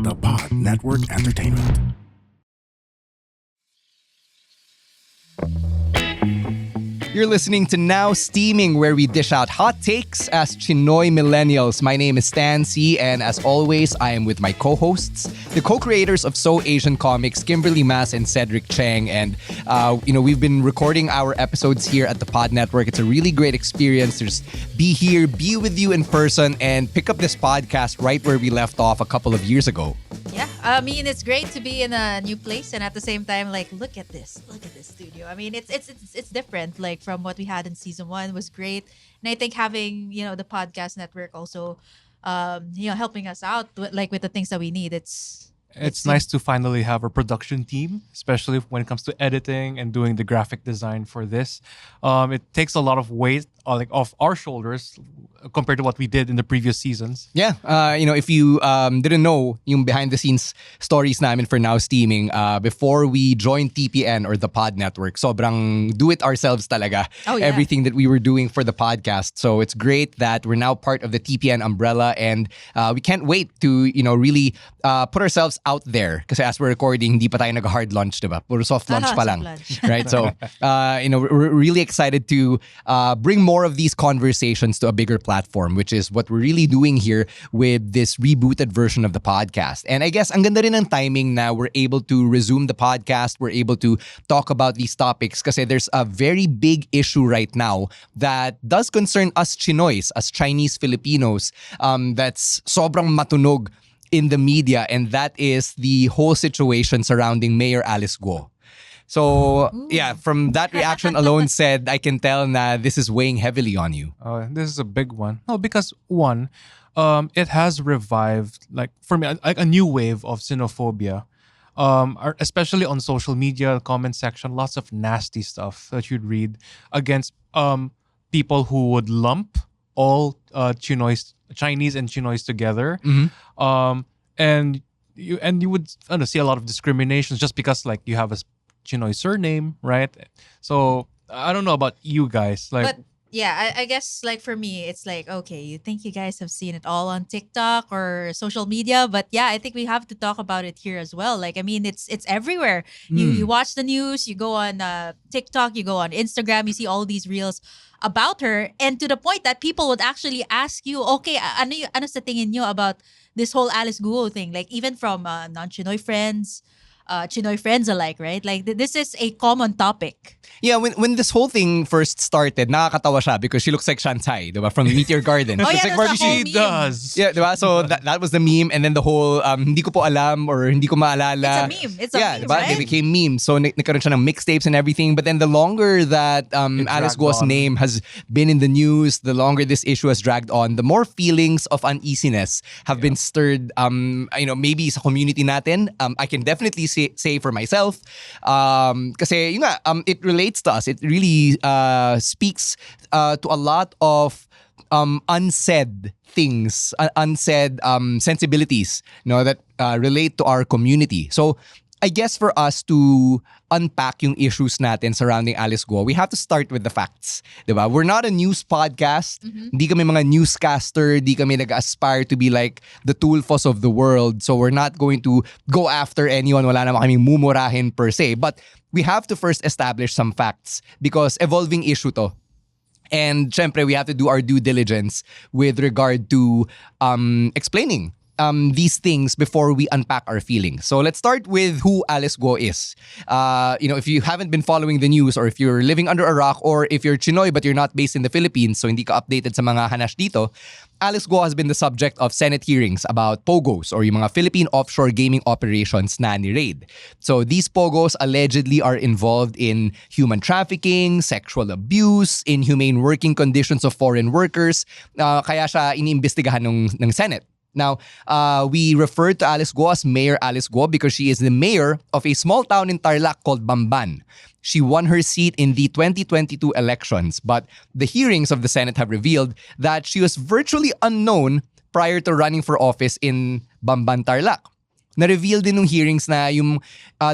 the Pod Network Entertainment. You're listening to Now Steaming, where we dish out hot takes as Chinoy millennials. My name is Stan C, and as always, I am with my co-hosts, the co-creators of So Asian Comics, Kimberly Mas and Cedric Cheng. And, we've been recording our episodes here at the Pod Network. It's a really great experience to just be here, be with you in person, and pick up this podcast right where we left off a couple of years ago. Yeah, I mean, it's great to be in a new place, and at the same time, like, look at this studio. I mean, it's different. Like from what we had in season 1 was great, and I think having the podcast network also, helping us out with the things that we need. It's nice to finally have a production team, especially when it comes to editing and doing the graphic design for this. It takes a lot of weight off our shoulders compared to what we did in the previous seasons. Yeah, if you didn't know yung behind the scenes stories namin for Now Steaming, before we joined TPN or the Pod Network, sobrang do it ourselves talaga. Oh, yeah. Everything that we were doing for the podcast. So it's great that we're now part of the TPN umbrella, and we can't wait to really put ourselves out there. Kasi as we're recording, hindi pa tayo nag-hard launch, diba? Puro soft launch pa lang. Right? So, we're really excited to bring more of these conversations to a bigger platform, which is what we're really doing here with this rebooted version of the podcast. And I guess ang ganda rin ng timing na we're able to resume the podcast. We're able to talk about these topics kasi there's a very big issue right now that does concern us Chinoys, as Chinese-Filipinos, that's sobrang matunog in the media, and that is the whole situation surrounding Mayor Alice Guo. So, yeah, from that reaction alone said, I can tell na this is weighing heavily on you. This is a big one. No, because one, it has revived, for me, a new wave of xenophobia. Especially on social media, comment section, lots of nasty stuff that you'd read against people who would lump all Chinoys, Chinese and Chinoys together. Mm-hmm. And you would see a lot of discriminations just because you have a Chinoy surname, right? So I don't know about you guys. But yeah, I guess for me, it's okay, you think you guys have seen it all on TikTok or social media, but yeah, I think we have to talk about it here as well. It's everywhere. You watch the news, you go on TikTok, you go on Instagram, you see all these reels about her, and to the point that people would actually ask you, okay, ano sa tingin nyo about this whole Alice Guo thing? Even from non-Chinoy friends, Chinoy friends alike, right? This is a common topic. Yeah, when this whole thing first started, nakakatawa siya because she looks like Shantai, diba? From Meteor Garden. Oh yeah, It's that's the whole she meme. does. Yeah, diba? So that was the meme, and then the whole hindi ko po alam or hindi ko maalala. It's a meme, diba? right? They became memes. So nagkaroon siya ng mixtapes and everything. But then the longer that Alice Guo's name has been in the news, the longer this issue has dragged on, the more feelings of uneasiness have been stirred. Maybe sa community natin. I can definitely say for myself, kasi yun nga, it relates to us. It really speaks to a lot of unsaid things, unsaid sensibilities, that relate to our community. So I guess for us to unpack yung issues natin surrounding Alice Guo, we have to start with the facts. Diba? We're not a news podcast. Hindi kami mga newscaster. Di kami nag-aspire to be like the Tulfos of the world. So we're not going to go after anyone. Wala naman kaming mumurahin per se. But we have to first establish some facts because evolving issue to. And syempre, we have to do our due diligence with regard to explaining these things before we unpack our feelings. So let's start with who Alice Guo is. If you haven't been following the news, or if you're living under a rock, or if you're Chinoy but you're not based in the Philippines, so hindi ka updated sa mga hanash dito, Alice Guo has been the subject of Senate hearings about POGOs, or yung mga Philippine offshore gaming operations na ni-raid. So these POGOs allegedly are involved in human trafficking, sexual abuse, inhumane working conditions of foreign workers. Kaya siya iniimbestigahan ng Senate. Now, we refer to Alice Guo as Mayor Alice Guo because she is the mayor of a small town in Tarlac called Bamban. She won her seat in the 2022 elections, but the hearings of the Senate have revealed that she was virtually unknown prior to running for office in Bamban, Tarlac. na-reveal din nung hearings na yung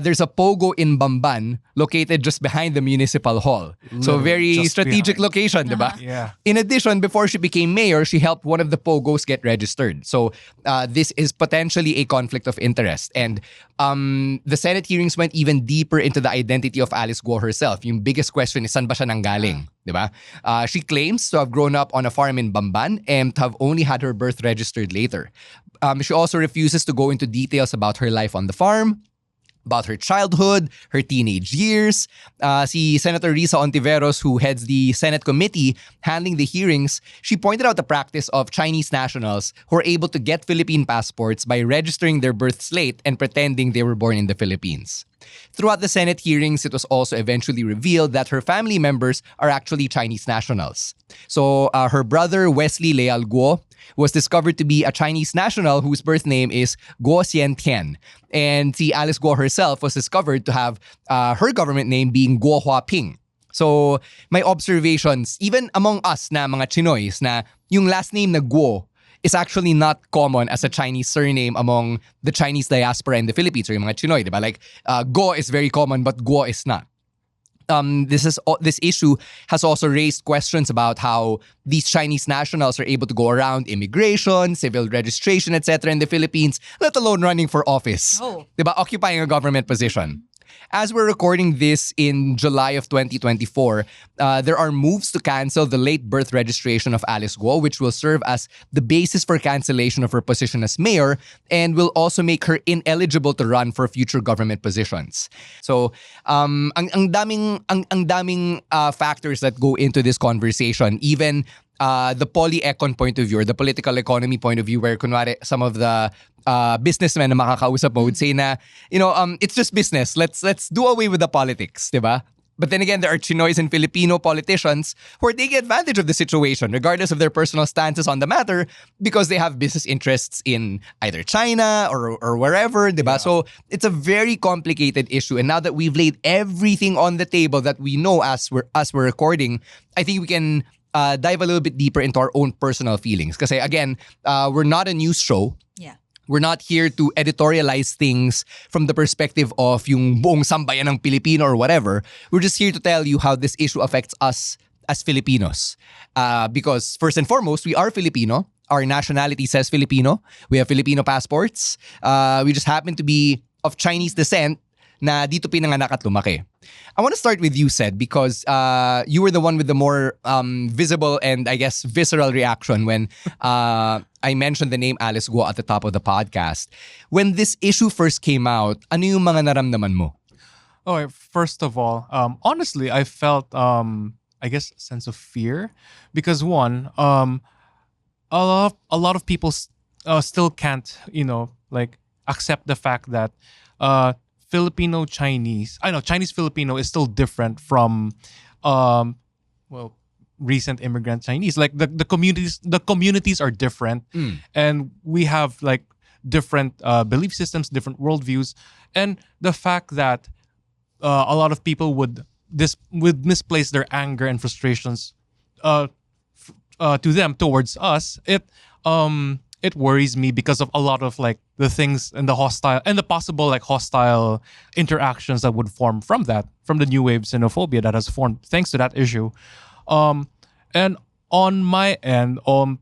there's a pogo in Bamban located just behind the municipal hall. So very just strategic behind. location, diba? Yeah. In addition, before she became mayor, she helped one of the pogos get registered. So this is potentially a conflict of interest. And the Senate hearings went even deeper into the identity of Alice Guo herself. Yung biggest question is, saan ba siya nanggaling? Diba? She claims to have grown up on a farm in Bamban and to have only had her birth registered later. She also refuses to go into details about her life on the farm, about her childhood, her teenage years. Si Senator Risa Ontiveros, who heads the Senate committee handling the hearings, she pointed out the practice of Chinese nationals who are able to get Philippine passports by registering their birth slate and pretending they were born in the Philippines. Throughout the Senate hearings, it was also eventually revealed that her family members are actually Chinese nationals. So her brother, Wesley Leal Guo, was discovered to be a Chinese national whose birth name is Guo Xiantian. And si Alice Guo herself was discovered to have her government name being Guo Huaping. So may observations, even among us na mga Tsinoys, na yung last name na Guo is actually not common as a Chinese surname among the Chinese diaspora in the Philippines or yung mga Chinoy, diba? Like, Guo is very common, but Guo is not. This issue has also raised questions about how these Chinese nationals are able to go around immigration, civil registration, etc. in the Philippines, let alone running for office. Oh. Diba? Occupying a government position. As we're recording this in July of 2024, there are moves to cancel the late birth registration of Alice Guo, which will serve as the basis for cancellation of her position as mayor and will also make her ineligible to run for future government positions. So, ang daming factors that go into this conversation, even the poly-econ point of view or the political economy point of view, where kunwari some of the businessmen na makakausap mo would say na, it's just business. Let's do away with the politics, diba? But then again, there are Chinoys and Filipino politicians who are taking advantage of the situation, regardless of their personal stances on the matter, because they have business interests in either China or wherever, diba? Yeah. So it's a very complicated issue. And now that we've laid everything on the table that we know as we're recording, I think we can dive a little bit deeper into our own personal feelings. Because again, we're not a news show. Yeah. We're not here to editorialize things from the perspective of yung buong sambayan ng Pilipino or whatever. We're just here to tell you how this issue affects us as Filipinos. Because first and foremost, we are Filipino. Our nationality says Filipino. We have Filipino passports. We just happen to be of Chinese descent na dito pinanganak at lumaki. I want to start with you, Sed, because you were the one with the more visible and I guess visceral reaction when I mentioned the name Alice Guo at the top of the podcast. When this issue first came out, ano yung mga naramdaman mo? Okay, first of all, honestly, I felt, I guess, a sense of fear because one, a lot of people still can't, accept the fact that Chinese-Filipino is still different from, recent immigrant Chinese. Like the communities are different, and we have like different belief systems, different worldviews, and the fact that a lot of people would misplace their anger and frustrations to them towards us. It worries me because of a lot of like the things and the possible like hostile interactions that would form from the new wave xenophobia that has formed thanks to that issue. And on my end, I'm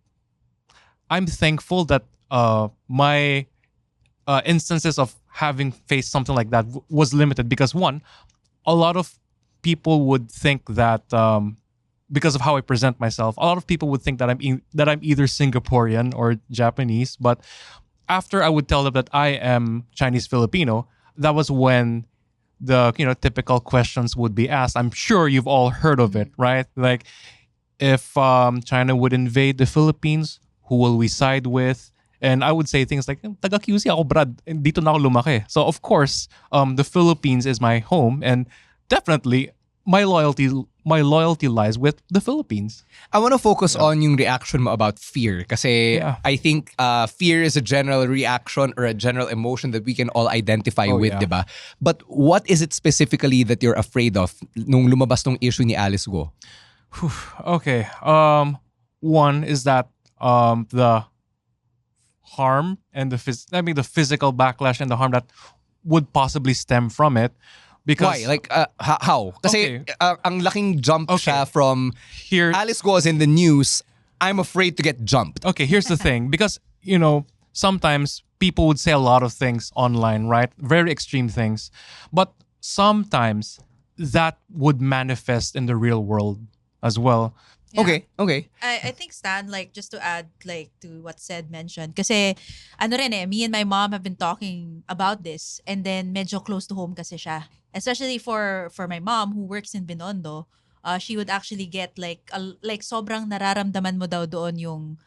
thankful that my instances of having faced something like that was limited because one, a lot of people would think that because of how I present myself, a lot of people would think that I'm either Singaporean or Japanese. But after I would tell them that I am Chinese-Filipino, that was when the typical questions would be asked. I'm sure you've all heard of it, right? Like, if China would invade the Philippines, who will we side with? And I would say things like, taga-QC ako, Brad. Dito na ako lumaki. So, of course, the Philippines is my home. And definitely, my loyalty lies with the Philippines. I want to focus on yung reaction mo about fear. Kasi I think fear is a general reaction or a general emotion that we can all identify with, diba? But what is it specifically that you're afraid of nung lumabas tong issue ni Alice Guo? Okay. One is that harm and the physical backlash and the harm that would possibly stem from it. Because Why? Like, how? Kasi ang laking jump siya from here, Alice Guo is in the news, I'm afraid to get jumped. okay, here's the thing. Because, sometimes people would say a lot of things online, right? Very extreme things. But sometimes that would manifest in the real world as well. Yeah. Okay. I think Stan, like just to add like to what said mentioned, kasi ano rin me and my mom have been talking about this, and then medyo close to home kasi siya. Especially for my mom who works in Binondo, she would actually get like sobrang nararamdaman mo daw doon yung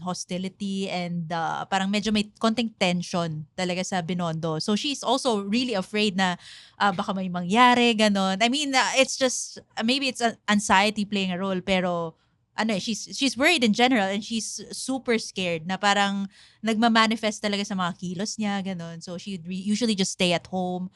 hostility and parang medyo may konting tension talaga sa Binondo. So she's also really afraid na baka may mangyari, ganon. I mean, it's just, maybe it's anxiety playing a role, pero she's worried in general, and she's super scared na parang nagma-manifest talaga sa mga kilos niya, ganon. So she'd usually just stay at home.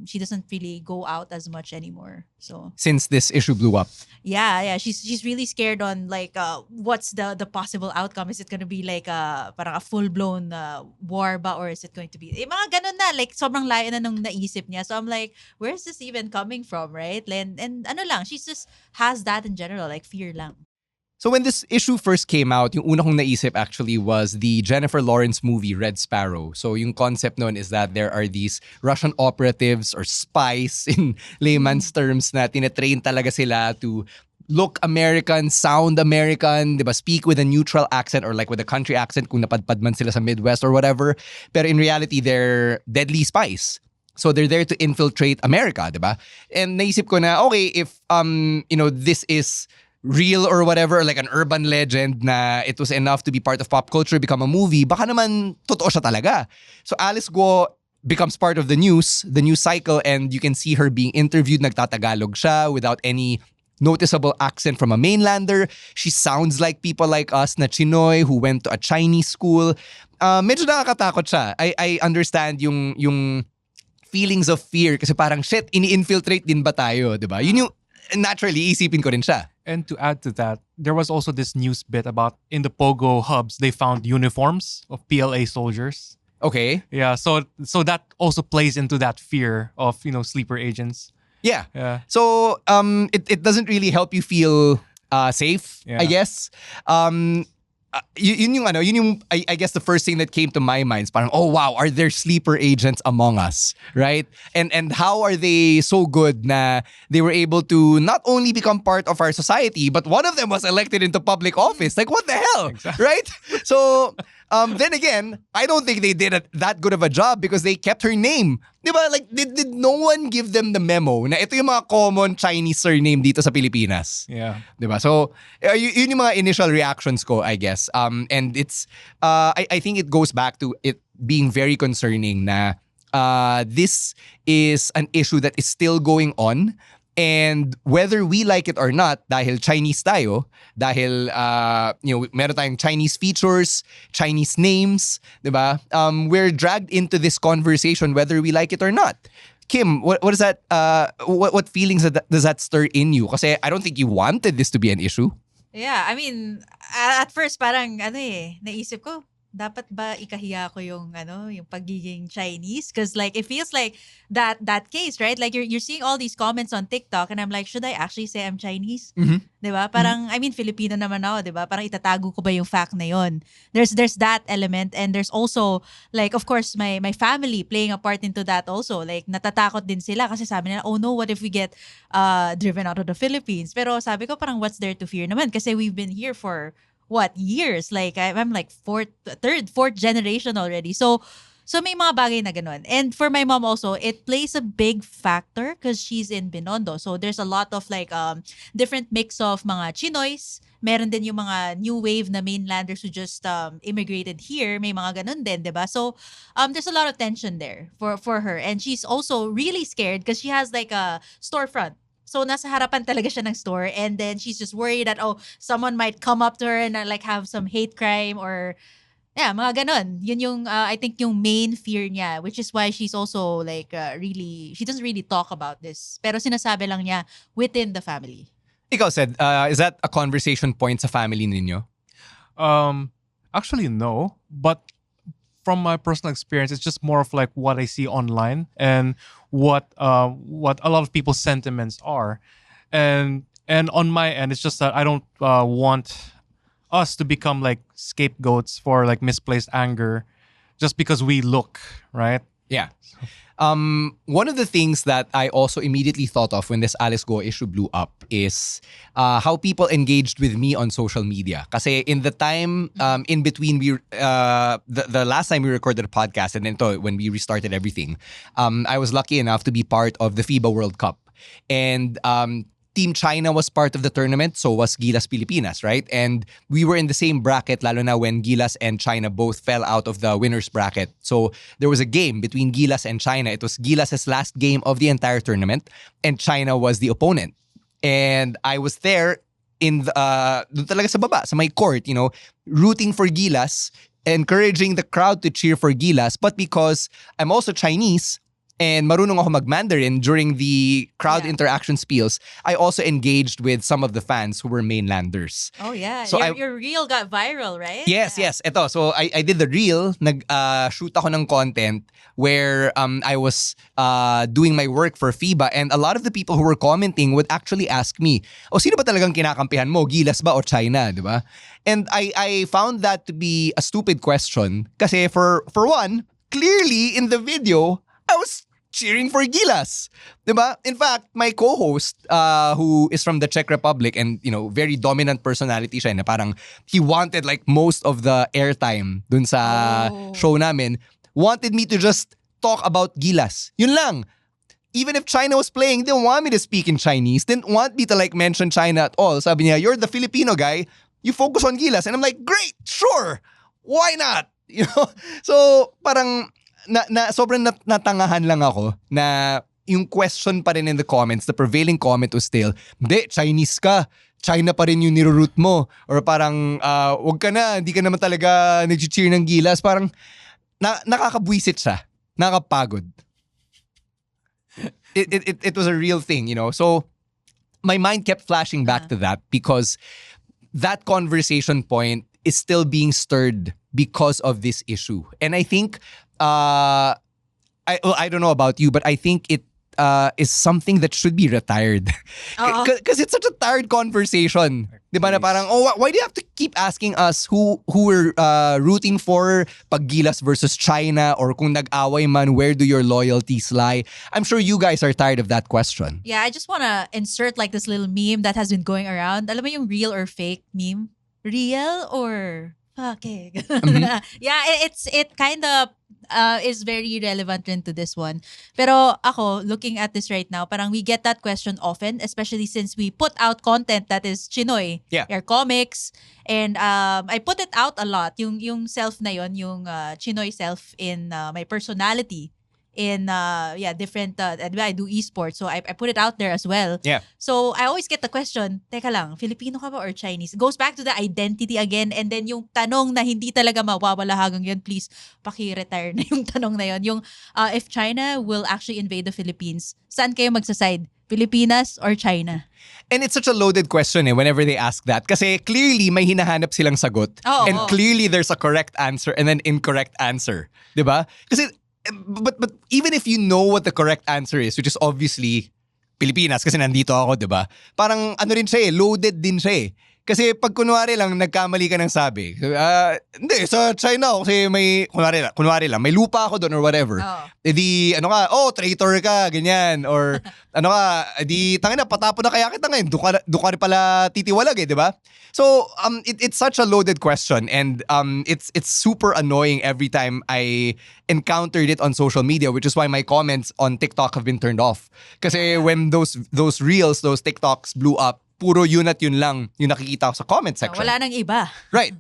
She doesn't really go out as much anymore. So Since this issue blew up. yeah, she's really scared on like what's the possible outcome. Is it going to be like parang a full blown war ba, or is it going to be mga ganun na, like sobrang layo na nung naisip niya. So I'm like, where is this even coming from, right? And ano lang, she just has that in general, like fear lang. So when this issue first came out, yung una kong naisip actually was the Jennifer Lawrence movie Red Sparrow. So yung concept nun is that there are these Russian operatives or spies in layman's terms na tinetrain talaga sila to look American, sound American, diba? Speak with a neutral accent or like with a country accent kung napadpad man sila sa Midwest or whatever. Pero in reality, they're deadly spies. So they're there to infiltrate America, diba? And naisip ko na, okay, if this is real or whatever, or like an urban legend na it was enough to be part of pop culture, become a movie, baka naman totoo siya talaga. So Alice Guo becomes part of the news cycle, and you can see her being interviewed, nagtatagalog siya without any noticeable accent from a mainlander. She sounds like people like us na Chinoy who went to a Chinese school. Medyo nakakatakot siya. I understand yung feelings of fear kasi parang shit, ini-infiltrate din ba tayo, diba? Yun yung naturally isipin ko rin siya. And to add to that, there was also this news bit about in the Pogo hubs, they found uniforms of PLA soldiers. Okay. Yeah, so that also plays into that fear of, sleeper agents. Yeah. Yeah. So it doesn't really help you feel safe, Yeah. I guess. Yun yung I guess the first thing that came to my mind is parang, oh wow, are there sleeper agents among us, right? And how are they so good na they were able to not only become part of our society, but one of them was elected into public office. Like, what the hell, Exactly. right? So then again, I don't think they did that good of a job because they kept her name. Diba? Like, did no one give them the memo na ito yung mga common Chinese surname dito sa Pilipinas? Yeah. Diba? So, yun yung mga initial reactions ko, I guess. And it's, I think it goes back to it being very concerning na this is an issue that is still going on. And whether we like it or not, dahil Chinese tayo, dahil meron tayong Chinese features, Chinese names, diba? We're dragged into this conversation whether we like it or not. Kim, what is that? What feelings does that stir in you? Kasi I don't think you wanted this to be an issue. Yeah, I mean, at first parang naisip ko, dapat ba ikahiya ko yung pagiging Chinese? Because like it feels like that case, right? Like you're seeing all these comments on TikTok, and I'm like, should I actually say I'm Chinese? Mm-hmm. Diba? Parang I mean Filipino naman ako, diba? Parang itatago ko ba yung fact na yon? There's that element, and there's also like of course my family playing a part into that also. Like natatakot din sila kasi sabi nila, oh no, what if we get driven out of the Philippines? Pero sabi ko parang what's there to fear naman kasi we've been here for years? Like I'm like fourth generation already. So may mga bagay na ganun. And for my mom also, it plays a big factor because she's in Binondo. So there's a lot of like different mix of mga Chinoys. Meron din yung mga new wave na mainlanders who just immigrated here. May mga ganun din, diba? So there's a lot of tension there for her. And she's also really scared because she has like a storefront. So nasa harapan talaga siya ng store, and then she's just worried that someone might come up to her and like have some hate crime or mga ganon. Yun yung I think yung main fear niya, which is why she's also like really, she doesn't really talk about this. Pero sinasabi lang niya within the family. Ikaw said, is that a conversation point sa family ninyo? Actually, no. But from my personal experience, it's just more of like what I see online and what a lot of people's sentiments are, and on my end, it's just that I don't want us to become like scapegoats for like misplaced anger, just because we look right. Yeah. One of the things that I also immediately thought of when this Alice Guo issue blew up is how people engaged with me on social media. Kasi in the time in between the last time we recorded a podcast and then when we restarted everything, I was lucky enough to be part of the FIBA World Cup. And Team China was part of the tournament, so was Gilas-Filipinas, right? And we were in the same bracket, lalo na when Gilas and China both fell out of the winner's bracket. So there was a game between Gilas and China. It was Gilas' last game of the entire tournament, and China was the opponent. And I was there in doon talaga sa baba, sa may court, rooting for Gilas, encouraging the crowd to cheer for Gilas, but because I'm also Chinese, and marunong ako mag-Mandarin during the crowd interaction spiels, I also engaged with some of the fans who were mainlanders. Oh yeah, so your reel got viral, right? Yes, yes. Ito, so I did the reel, nag-shoot ako ng content where I was doing my work for FIBA, and a lot of the people who were commenting would actually ask me, sino ba talagang kinakampihan mo? Gilas ba o China? Diba? And I found that to be a stupid question kasi for one, clearly in the video, I was cheering for Gilas. Diba? In fact, my co-host, who is from the Czech Republic and, very dominant personality siya, na parang he wanted like most of the airtime dun sa show namin, wanted me to just talk about Gilas. Yun lang. Even if China was playing, they didn't want me to speak in Chinese, didn't want me to like mention China at all. Sabi niya, you're the Filipino guy, you focus on Gilas. And I'm like, great, sure, why not? So parang sobrang natangahan lang ako na yung question pa rin in the comments, the prevailing comment was still, hindi, Chinese ka. China pa rin yung niroroot mo. Or parang, wag ka na, hindi ka naman talaga nag-cheer ng Gilas. Parang, nakakabwisit siya. Nakakapagod. It was a real thing, So, my mind kept flashing back to that because that conversation point is still being stirred because of this issue. And I think, I don't know about you, but I think it is something that should be retired. Because it's such a tired conversation. Diba na parang, why do you have to keep asking us who we're rooting for pag Gilas versus China, or kung nag-away man, where do your loyalties lie? I'm sure you guys are tired of that question. Yeah, I just want to insert like this little meme that has been going around. Alam mo yung real or fake meme? Real or fake? Yeah, it kind of is very relevant into this one. Pero ako, looking at this right now, parang we get that question often, especially since we put out content that is Chinoy. Yeah. Your comics. And I put it out a lot. Yung self na yon, yung Chinoy self in my personality. In different I do esports, so I put it out there as well. Yeah. So I always get the question, teka lang, Filipino ka ba or Chinese? It goes back to the identity again, and then yung tanong na hindi talaga mawawala hanggang yun, please paki-retire na yung tanong na yun. Yung if China will actually invade the Philippines, saan kayo magsaside? Pilipinas or China? And it's such a loaded question whenever they ask that. Kasi clearly may hinahanap silang sagot. And clearly there's a correct answer and an incorrect answer. Diba? Kasi But even if you know what the correct answer is, which is obviously Pilipinas kasi nandito ako, 'di ba? Parang ano rin siya loaded din siya Kasi pag kunwari lang nagkamali ka ng sabi, hindi, sa China kasi may, kunwari lang, may lupa ako doon or whatever. E di, traitor ka, ganyan. Or, tangin na, patapo na kaya kita ngayon. Doon ka rin pala titiwalag di ba? So, it's such a loaded question, and it's super annoying every time I encountered it on social media, which is why my comments on TikTok have been turned off. Kasi when those reels, those TikToks blew up, puro yun at yun lang yung nakikita ko sa comment section. Wala nang iba. Right.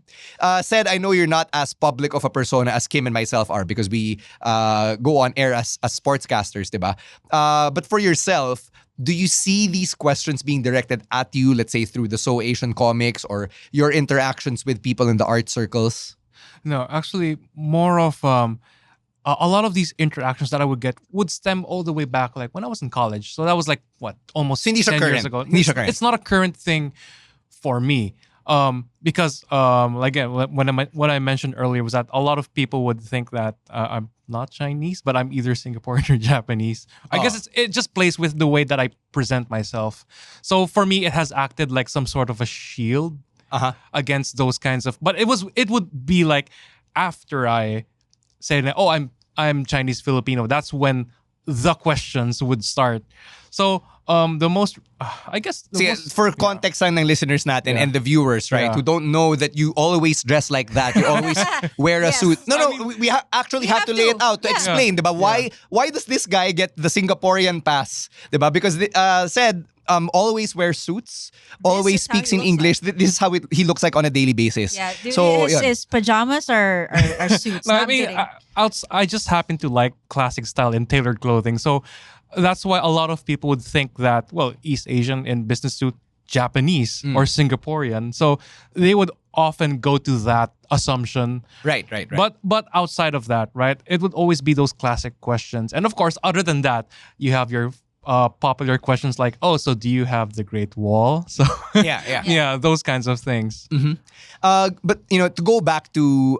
Said, I know you're not as public of a persona as Kim and myself are because we go on air as sportscasters, diba? But for yourself, do you see these questions being directed at you, let's say through the So Asian comics or your interactions with people in the art circles? No, actually, more of a lot of these interactions that I would get would stem all the way back, like when I was in college. So that was like, what, almost 10 years ago. It's not a current thing for me. Because again, what I mentioned earlier was that a lot of people would think that I'm not Chinese, but I'm either Singaporean or Japanese. I guess it just plays with the way that I present myself. So for me, it has acted like some sort of a shield against those kinds of. But it would be like after I say that, oh, I'm Chinese Filipino. That's when the questions would start. So the most, I guess, for context lang ng listeners natin and the viewers, right, who don't know that you always dress like that, you always wear a suit. No, we actually have to lay it out to explain, diba? Why does this guy get the Singaporean pass, diba? Because said always wears suits, always speaks in English. This is how he looks like on a daily basis. Yeah, so his pajamas are suits. No, No, I I'm mean, kidding. I just happen to like classic style and tailored clothing. So that's why a lot of people would think that, well, East Asian in business suit, Japanese or Singaporean. So they would often go to that assumption. Right. But outside of that, right, it would always be those classic questions. And of course, other than that, you have your popular questions like, oh, so do you have the Great Wall? So yeah, those kinds of things. But to go back to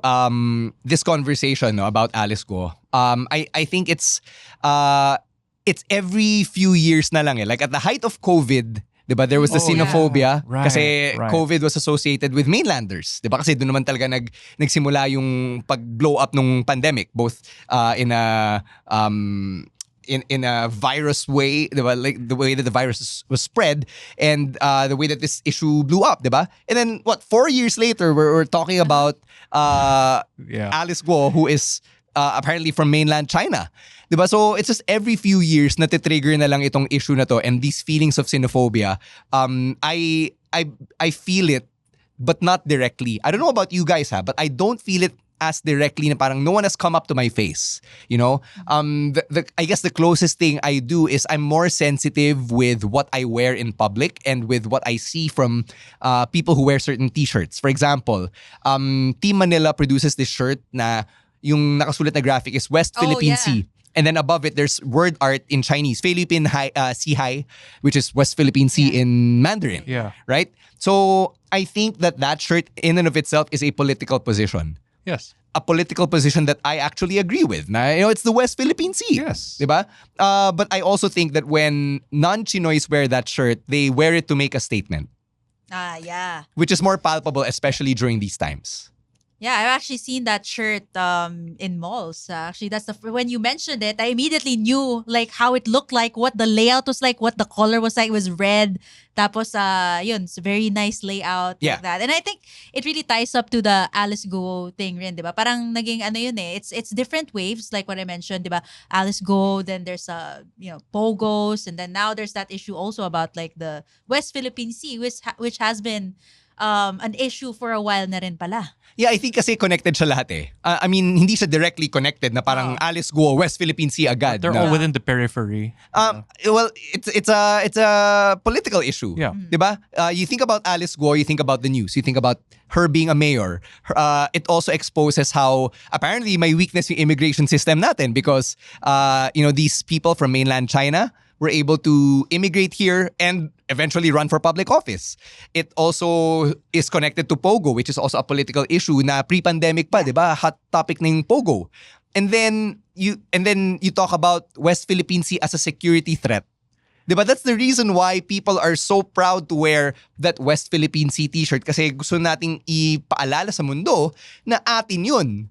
this conversation about Alice Guo, I think it's every few years na lang eh. Like at the height of COVID, diba, there was the xenophobia kasi COVID was associated with mainlanders. Diba? Kasi doon naman talaga nagsimula yung pag-blow up nung pandemic, both in a virus way, diba? Like the way that the virus was spread and the way that this issue blew up, diba? And then 4 years later, we're talking about Alice Guo, who is apparently from mainland China. Diba? So it's just every few years na trigger na lang itong issue na to and these feelings of xenophobia. I feel it, but not directly. I don't know about you guys, but I don't feel it as directly na parang no one has come up to my face. I guess the closest thing I do is I'm more sensitive with what I wear in public and with what I see from people who wear certain t-shirts. For example, Team Manila produces this shirt na yung nakasulat na graphic is West Philippine Sea. And then above it, there's word art in Chinese, Philippine Sea Hai, which is West Philippine Sea in Mandarin. Yeah. Right? So I think that shirt in and of itself is a political position. Yes. A political position that I actually agree with. Na, it's the West Philippine Sea. Yes. Diba? But I also think that when non-Chinoys wear that shirt, they wear it to make a statement. Yeah. Which is more palpable, especially during these times. Yeah, I've actually seen that shirt in malls. Actually, that's when you mentioned it, I immediately knew like how it looked like, what the layout was like, what the color was like. It was red. Tapos, yun, it's a very nice layout like that. And I think it really ties up to the Alice Guo thing rin, diba? Parang naging ano yun eh. It's different waves, like what I mentioned, diba? Alice Guo, then there's Pogos, and then now there's that issue also about like the West Philippine Sea, which has been an issue for a while na rin pala. Yeah, I think kasi connected siya lahat eh. I mean, hindi siya directly connected na parang Alice Guo, West Philippine Sea agad. They're all within the periphery. Well, it's a political issue. Yeah. Diba? You think about Alice Guo, you think about the news, you think about her being a mayor. It also exposes how apparently may weakness yung immigration system natin because these people from mainland China were able to immigrate here and eventually run for public office. It also is connected to Pogo, which is also a political issue na pre-pandemic pa, diba? Hot topic ng Pogo. And then you talk about West Philippine Sea as a security threat. Diba? That's the reason why people are so proud to wear that West Philippine Sea t-shirt kasi gusto nating ipaalala sa mundo na atin yun.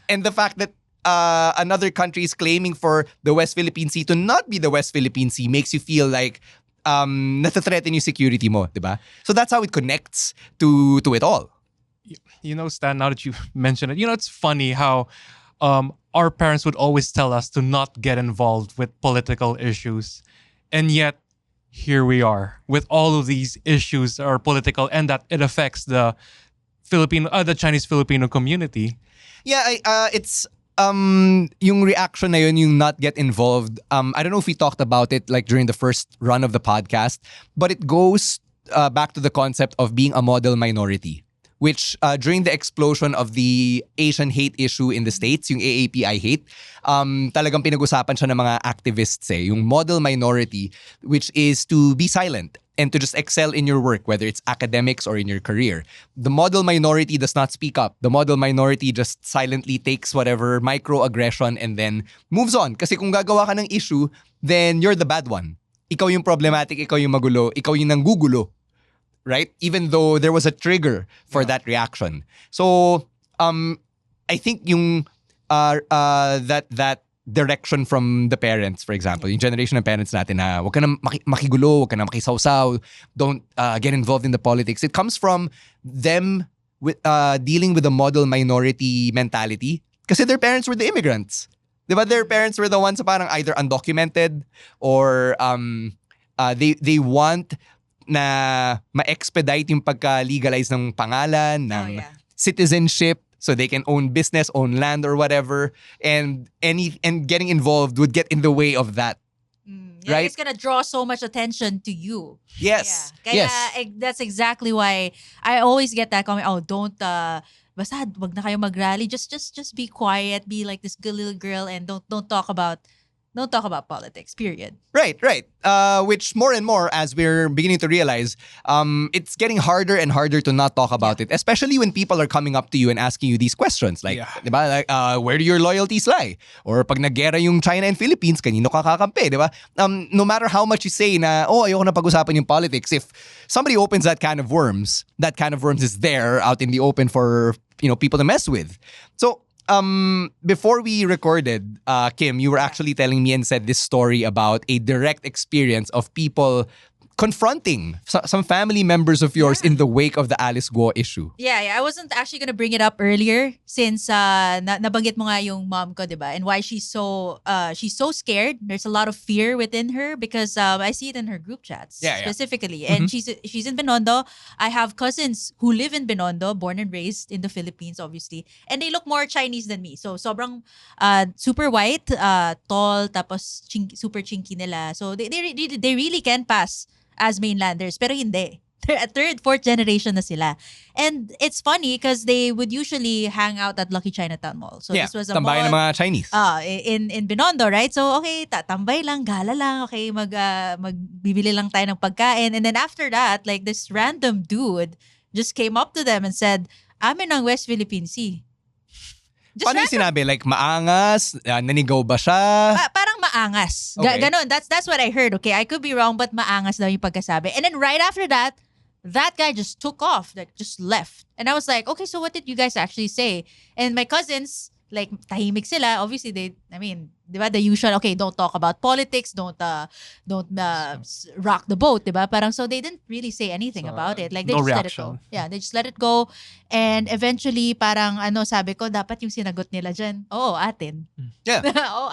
And the fact that another country is claiming for the West Philippine Sea to not be the West Philippine Sea makes you feel like natathreaten yung security mo, diba? So that's how it connects to it all. Stan, now that you mention it, it's funny how our parents would always tell us to not get involved with political issues. And yet, here we are with all of these issues that are political and that it affects the Chinese-Filipino community. Yeah, it's yung reaction na yun, yung not get involved. I don't know if we talked about it like during the first run of the podcast, but it goes back to the concept of being a model minority, which during the explosion of the Asian hate issue in the States, yung AAPI hate, talagang pinag-usapan siya ng mga activists yung model minority, which is to be silent and to just excel in your work, whether it's academics or in your career. The model minority does not speak up. The model minority just silently takes whatever microaggression and then moves on. Kasi kung gagawa ka ng issue, then you're the bad one. Ikaw yung problematic, ikaw yung magulo, ikaw yung nanggugulo. Right? Even though there was a trigger for that reaction. So, I think yung that direction from the parents, for example, yung generation of parents natin na wag ka na makigulo, wag ka na makisawsaw, don't get involved in the politics. It comes from them with dealing with the model minority mentality. Kasi their parents were the immigrants. Diba? Their parents were the ones na parang either undocumented or they want na ma-expedite yung pagka-legalize ng pangalan, ng citizenship, so they can own business, own land or whatever, and getting involved would get in the way of that. Yeah, right? It's gonna draw so much attention to you. Yes. Yeah. Kaya Yes. that's exactly why I always get that comment. Oh, don't basta wag na kayo mag-rally. Just be quiet. Be like this good little girl and don't talk about politics. Period. Right. Which more and more, as we're beginning to realize, it's getting harder and harder to not talk about it, especially when people are coming up to you and asking you these questions. Like, diba? Like, where do your loyalties lie? Or pag naggera yung China and Philippines, kanino ka kakampi, diba? No matter how much you say na, ayoko na pag-usapan yung politics, if somebody opens that can of worms is there out in the open for, people to mess with. So, before we recorded, Kim, you were actually telling me and said this story about a direct experience of people confronting some family members of yours in the wake of the Alice Guo issue. Yeah. I wasn't actually gonna bring it up earlier since nabanggit mo nga yung mom ko, diba? And why she's so scared. There's a lot of fear within her because I see it in her group chats specifically. And she's in Binondo. I have cousins who live in Binondo, born and raised in the Philippines, obviously. And they look more Chinese than me. So sobrang super white, tall, tapos super chinky nila. So they really can pass as mainlanders, pero hindi. They're a third, fourth generation na sila. And it's funny because they would usually hang out at Lucky Chinatown Mall. So this was a tambay mall. ng mga Chinese. In Binondo, right? So okay, tambay lang, gala lang, okay, magbibili lang tayo ng pagkain. And then after that, like this random dude just came up to them and said, amin ang West Philippine Sea. Paano yung sinabi? Like, maangas? Nanigaw ba siya? Parang maangas. Okay. Ganon. That's what I heard. Okay, I could be wrong, but maangas daw yung pagkasabi. And then right after that, that guy just took off, like just left. And I was like, okay, so what did you guys actually say? And my cousins, like, tahimik sila. Obviously, diba, the usual, okay, don't talk about politics, don't rock the boat, diba? Parang, so they didn't really say anything about it. Like, they just let it go. Yeah, they just let it go. And eventually, parang, sabi ko, dapat yung sinagot nila dyan, atin. Yeah.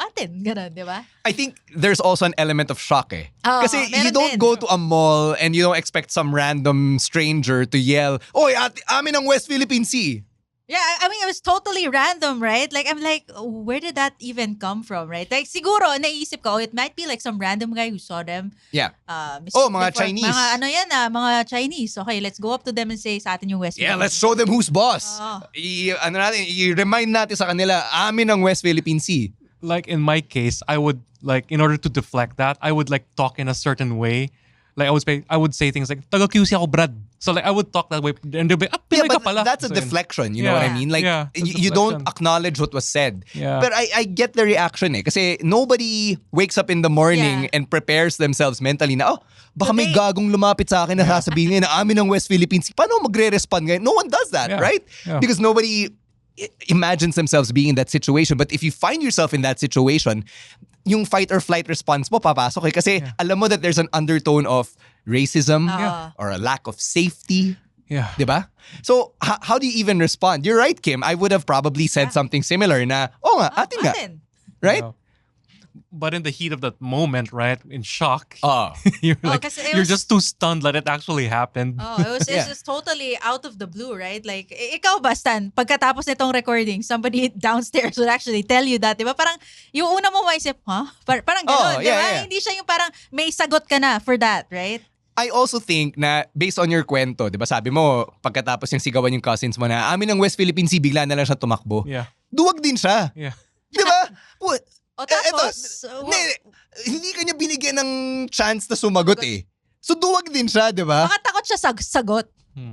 Atin. Ganon, diba? I think there's also an element of shock eh. Kasi you don't din. go to a mall and you don't expect some random stranger to yell, "Oy, amin ang West Philippine Sea." Yeah, I mean, it was totally random, right? Like, I'm like, where did that even come from, right? Like, siguro, naisip ko, it might be like some random guy who saw them. Yeah. Mga Chinese. Mga Chinese. Okay, let's go up to them and say, sa atin yung West Yeah, Philippines. let's show them who's boss. I-remind natin sa kanila, amin ang West Philippine Sea. Like, in my case, I would, like, in order to deflect that, I would, like, talk in a certain way. Like, I would say things like, taga-QC ako, Brad. So, like, I would talk that way. And they'll be, Pinoy ka pala. That's a deflection. You know what I mean? Like, you don't acknowledge what was said. Yeah. But I get the reaction eh. Kasi nobody wakes up in the morning and prepares themselves mentally na, baka may gagong lumapit sa akin na sasabihin na amin ang West Philippines. Paano magre-respond ngayon? No one does that, right? Yeah. Because nobody imagines themselves being in that situation. But if you find yourself in that situation, yung fight or flight response mo papasok eh. Kasi alam mo that there's an undertone of racism or a lack of safety. Yeah. Diba? So, how do you even respond? You're right, Kim. I would have probably said something similar na, atin nga. Right? Yeah. But in the heat of that moment, right, in shock, you're just too stunned that it actually happened. It was just totally out of the blue, right? Like, ikaw ba, Stan, pagkatapos nitong recording, somebody downstairs would actually tell you that, diba? Parang, yung una mo maisip, Parang gano'n, diba? Yeah. Hindi siya yung parang may sagot ka na for that, right? I also think na based on your kwento, diba sabi mo, pagkatapos yung sigawan yung cousins mo na amin ang West Philippine Sea, bigla na lang siya tumakbo. Yeah. Duwag din siya. Yeah. Diba? Tapos, hindi ka niya binigyan ng chance na sumagot eh. So duwag din siya, di ba? Baka takot siya sagot.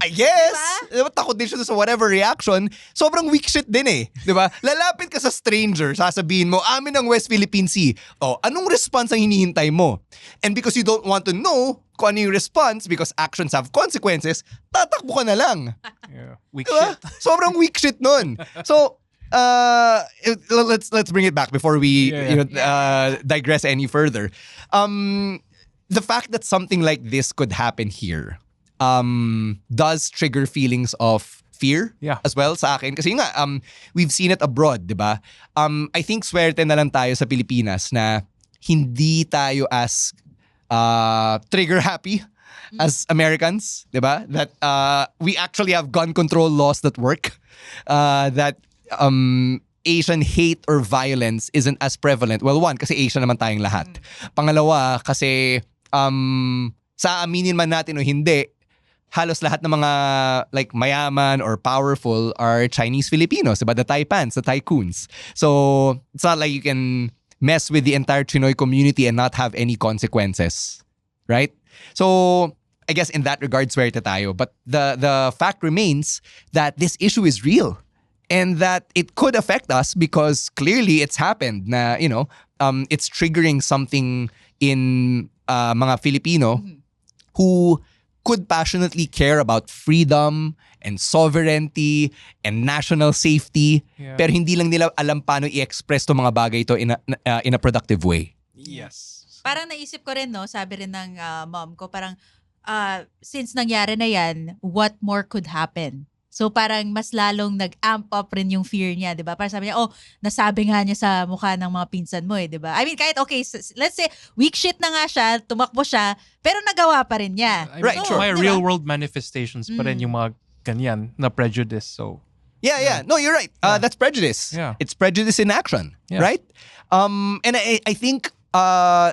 Yes! Diba? Takot din siya sa whatever reaction. Sobrang weak shit din eh. Diba? Lalapit ka sa stranger, sasabihin mo, amin ang West Philippine Sea. Oh, anong response ang hinihintay mo? And because you don't want to know kung ano yung response, because actions have consequences, tatakbo ka na lang. Yeah. Weak Diba? shit. Sobrang weak shit nun. So, let's bring it back before we digress any further. The fact that something like this could happen here does trigger feelings of fear as well sa akin. Kasi nga, we've seen it abroad, di ba? I think swerte na lang tayo sa Pilipinas na hindi tayo as trigger happy as Americans, di ba? That we actually have gun control laws that work. That Asian hate or violence isn't as prevalent. Well, one, kasi Asian naman tayong lahat. Pangalawa, kasi sa aminin man natin o hindi, halos lahat ng mga like mayaman or powerful are Chinese-Filipinos, diba? The Taipans, the tycoons. So it's not like you can mess with the entire Tsinoy community and not have any consequences, right? So I guess in that regard, swerte tayo. But the fact remains that this issue is real and that it could affect us because clearly it's happened na, you know, it's triggering something in mga Filipino who could passionately care about freedom and sovereignty and national safety, pero hindi lang nila alam paano i-express to mga bagay to in a productive way. Yes. Parang naisip ko rin, no, sabi rin ng mom ko, parang since nangyari na yan, what more could happen? So parang mas lalong nag-amp up rin yung fear niya, 'di ba? Parang sabi niya, nasabi nga niya sa mukha ng mga pinsan mo 'di ba? I mean, kahit okay, let's say weak shit na nga siya, tumakbo siya, pero nagawa pa rin niya. Right, sure. May diba? real world manifestations pa rin yung mga ganyan na prejudice. So Yeah. No, you're right. That's prejudice. Yeah. It's prejudice in action, right? And I think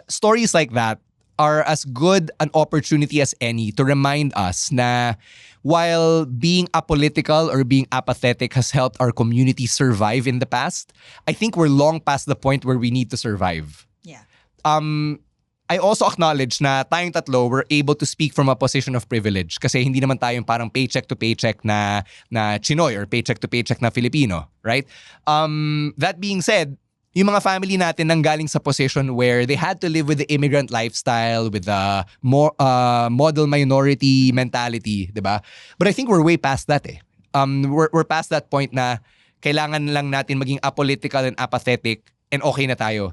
stories like that are as good an opportunity as any to remind us na while being apolitical or being apathetic has helped our community survive in the past, I think we're long past the point where we need to survive. Yeah. I also acknowledge na tayong tatlo were able to speak from a position of privilege kasi hindi naman tayong parang paycheck to paycheck na Chinoy or paycheck to paycheck na Filipino, right? That being said, yung mga family natin nanggaling sa position where they had to live with the immigrant lifestyle, with the more model minority mentality, 'di ba? But I think we're way past that eh. We're past that point na kailangan lang natin maging apolitical and apathetic and okay na tayo.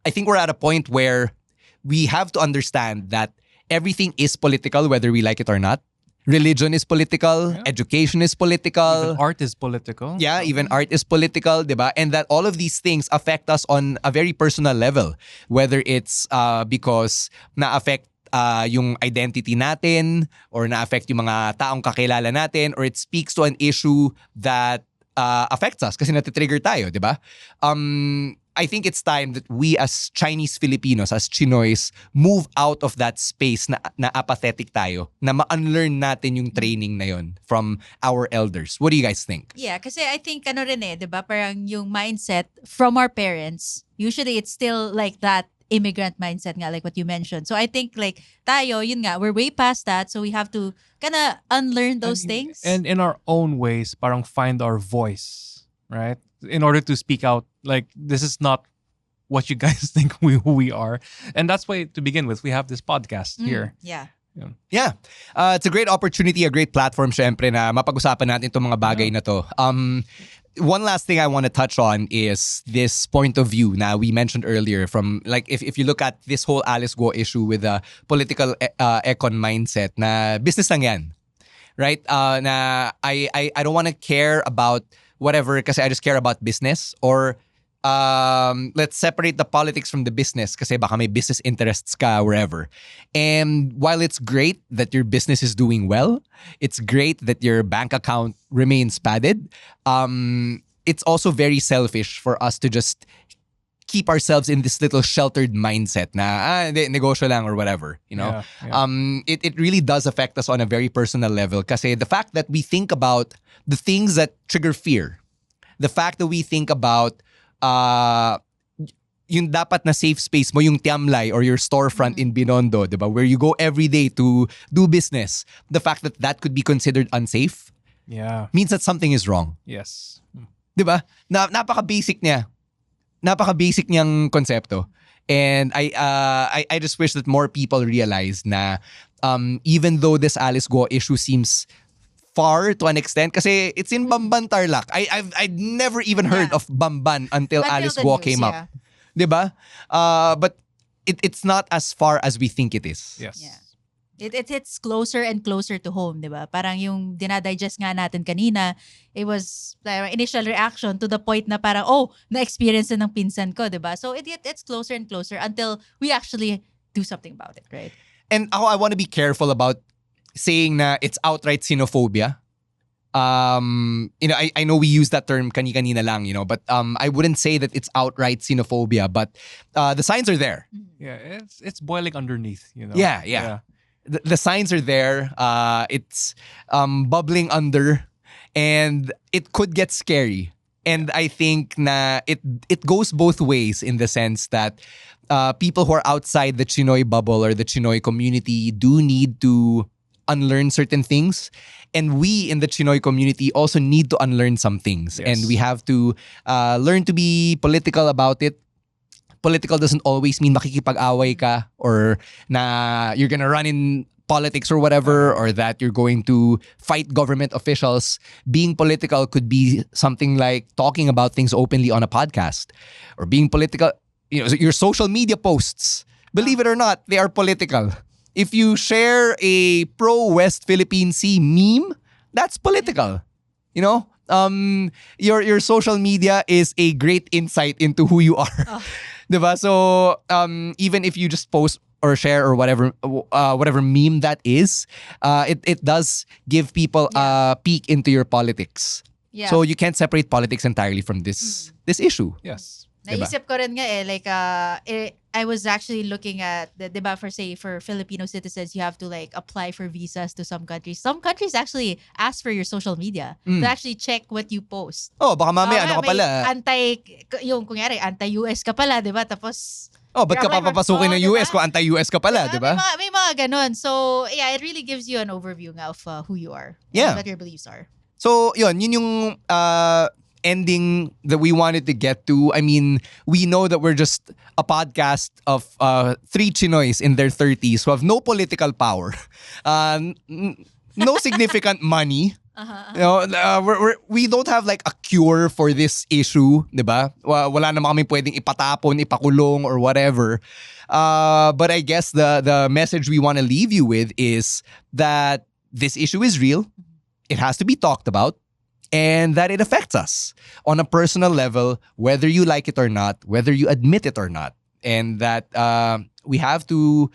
I think we're at a point where we have to understand that everything is political whether we like it or not. Religion is political, education is political. even art is political. Yeah, even art is political, diba? And that all of these things affect us on a very personal level. Whether it's because na-affect yung identity natin or na-affect yung mga taong kakilala natin or it speaks to an issue that affects us kasi natitrigger tayo, diba? I think it's time that we as Chinese-Filipinos, as Tsinoys, move out of that space na apathetic tayo, na ma-unlearn natin yung training na yun from our elders. What do you guys think? Yeah, kasi I think rin eh, 'di ba? Parang yung mindset from our parents, usually it's still like that immigrant mindset nga like what you mentioned. So I think like tayo, yun nga, we're way past that, so we have to kinda unlearn those things. And in our own ways, parang find our voice, right? In order to speak out, like this is not what you guys think who we are. And that's why, to begin with, we have this podcast here. Yeah. Yeah. It's a great opportunity, a great platform, syempre, na mapag-usapan natin itong mga bagay na to. One last thing I want to touch on is this point of view na we mentioned earlier from, like, if you look at this whole Alice Guo issue with the political econ mindset na business lang yan. Right? Na I don't want to care about whatever kasi I just care about business, or let's separate the politics from the business kasi baka may business interests ka wherever. And while it's great that your business is doing well, it's great that your bank account remains padded, it's also very selfish for us to just keep ourselves in this little sheltered mindset na negosyo lang or whatever, you know. It really does affect us on a very personal level kasi the fact that we think about the things that trigger fear, the fact that we think about yung dapat na safe space mo, yung tiamlay or your storefront in Binondo, di ba? Where you go every day to do business. The fact that that could be considered unsafe means that something is wrong. Yes. Di ba? Napaka-basic niya. Napaka-basic niyang konsepto. And I just wish that more people realize na even though this Alice Guo issue seems far to an extent, kasi it's in Bamban, Tarlac. I'd never even heard of Bamban until Alice the Guo news, came up. Diba? But it's not as far as we think it is. Yes. Yeah. It hits closer and closer to home, di ba? Parang yung dinadigest nga natin kanina, it was initial reaction to the point na parang, na-experience na ng pinsan ko, di ba? So it's closer and closer until we actually do something about it, right? And I want to be careful about saying na it's outright xenophobia. I know we use that term kani-kanina lang, but I wouldn't say that it's outright xenophobia, but the signs are there. Yeah, it's boiling underneath, Yeah. The signs are there. It's bubbling under, and it could get scary. And I think na it goes both ways in the sense that people who are outside the Chinoy bubble or the Chinoy community do need to unlearn certain things. And we in the Chinoy community also need to unlearn some things. Yes. And we have to learn to be political about it. Political doesn't always mean makikipag-away ka or na you're gonna run in politics or whatever, or that you're going to fight government officials. Being political could be something like talking about things openly on a podcast, or being political, your social media posts. Believe it or not, they are political. If you share a pro-West Philippine Sea meme, that's political. Your social media is a great insight into who you are. Diba? So even if you just post or share or whatever meme that is, it does give people a peek into your politics. Yeah. So you can't separate politics entirely from this issue. Yes. Naisip ko rin nga I was actually looking at diba, for Filipino citizens, you have to apply for visas to some countries. Some countries actually ask for your social media to actually check what you post. Oh, baka mamaya ano ka pala. Kunyari, anti-US ka pala, diba? Tapos ba't ka papapasukin ng US kung anti-US ka pala, diba? May mga ganun. So, yeah, it really gives you an overview nga of who you are. Yeah. And what your beliefs are. So, yun yung ending that we wanted to get to. I mean, we know that we're just a podcast of three Chinoys in their 30s who have no political power, no significant money. We don't have a cure for this issue, diba? Wala naman kami pwedeng ipatapon, ipakulong, or whatever. But I guess the message we want to leave you with is that this issue is real. It has to be talked about. And that it affects us on a personal level, whether you like it or not, whether you admit it or not. And that we have to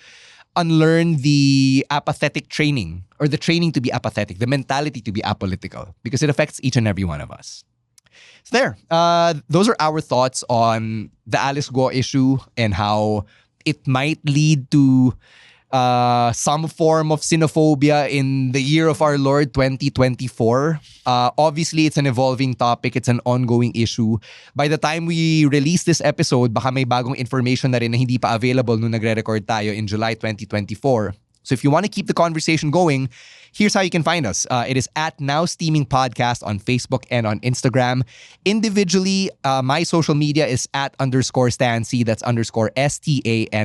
unlearn the apathetic training, or the training to be apathetic, the mentality to be apolitical, because it affects each and every one of us. So there, those are our thoughts on the Alice Guo issue and how it might lead to some form of xenophobia in the year of our Lord 2024. Obviously, it's an evolving topic. It's an ongoing issue. By the time we release this episode, baka may bagong information na rin na hindi pa available nung nagre-record tayo in July 2024. So if you want to keep the conversation going, here's how you can find us. It is at Now Steaming Podcast on Facebook and on Instagram. Individually, my social media is at _Stansy. That's _STANSY.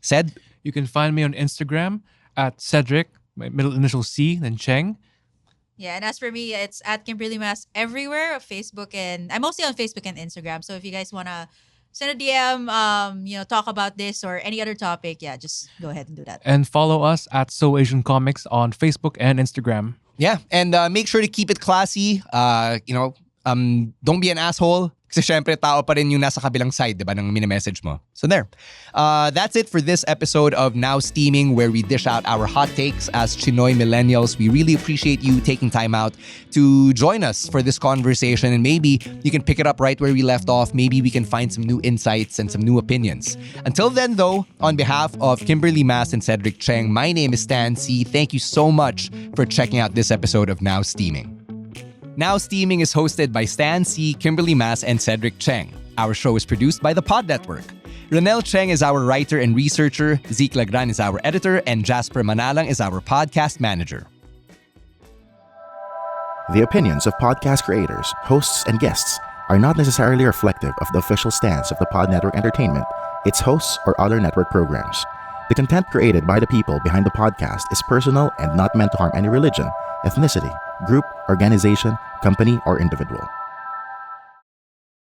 Said? You can find me on Instagram at Cedric, my middle initial C, then Cheng. Yeah, and as for me, it's at Kimberly Mas everywhere, Facebook, and I'm mostly on Facebook and Instagram. So if you guys want to send a DM, talk about this or any other topic, yeah, just go ahead and do that. And follow us at So Asian Comics on Facebook and Instagram. Yeah, and make sure to keep it classy. Don't be an asshole. Kasi syempre, tao pa rin yung nasa kabilang side, diba, ng mini-message mo. So there. That's it for this episode of Now Steaming, where we dish out our hot takes as Chinoy millennials. We really appreciate you taking time out to join us for this conversation, and maybe you can pick it up right where we left off. Maybe we can find some new insights and some new opinions. Until then, though, on behalf of Kimberly Mas and Cedric Cheng, my name is Stan C. Thank you so much for checking out this episode of Now Steaming. Now Steaming is hosted by Stan C., Kimberly Mas, and Cedric Cheng. Our show is produced by the Pod Network. Ronel Cheng is our writer and researcher, Zeke Lagran is our editor, and Jasper Manalang is our podcast manager. The opinions of podcast creators, hosts, and guests are not necessarily reflective of the official stance of the Pod Network Entertainment, its hosts, or other network programs. The content created by the people behind the podcast is personal and not meant to harm any religion, ethnicity, group, organization, company, or individual.